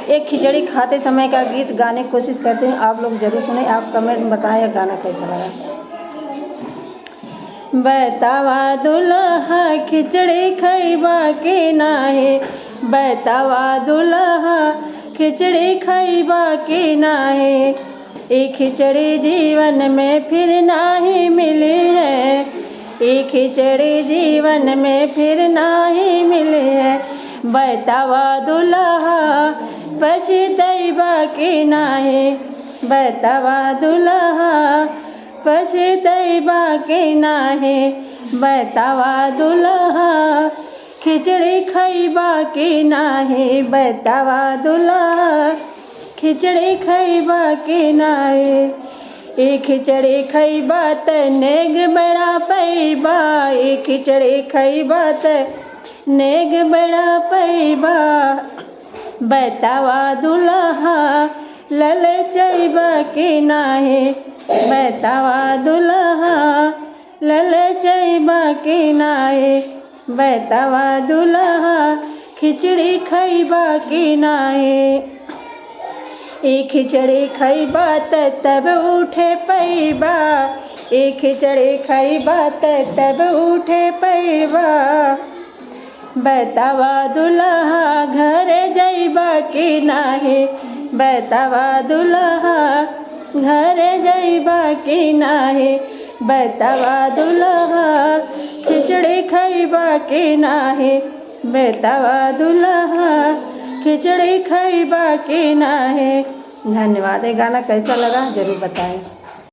एक खिचड़ी खाते समय का गीत गाने की कोशिश करते हैं, आप लोग जरूर सुने। आप कमेंट में बताएं यह गाना कैसा लगा। बतावा दुल्हा खिचड़ी खैबा के नाहे, बतावा दुल्हा खिचड़ी खैबा के नाहे, ये खिचड़ी जीवन में फिर नाही मिली है, ये खिचड़ी जीवन में फिर नाही मिली है। बतावा दुल्हा पछतैबा के नाहे, बतावा दुल्हा पछतैबा के नाहे, बतावा दुल्हा खिचड़ी खैबा के नाहे, बतावा दुल्हा खिचड़ी खैबा के नाहे, ये खिचड़ी खैबा त नेग बड़ा पैबा, ये खिचड़ी खैबा त नेग बड़ा पैबा। बतावा दुल्हा ललचैबा के नाहे, बतावा दुल्हा ललचैबा के नाहे, बतावा दुल्हा खिचड़ी खैबा के नाहे, ये खिचड़ी खैबा तब उठे पैबा, ये खिचड़ी खैबा तब उठे पैबा। बतावा दुल्हा घर जैबा के नाहे, बतावा दुल्हा घर जैबा के नाहे, बतावा दुल्हा खिचड़ी खैबा के नाहे, बतावा दुल्हा खिचड़ी खैबा के नाहे। धन्यवाद। ये गाना कैसा लगा जरूर बताएं।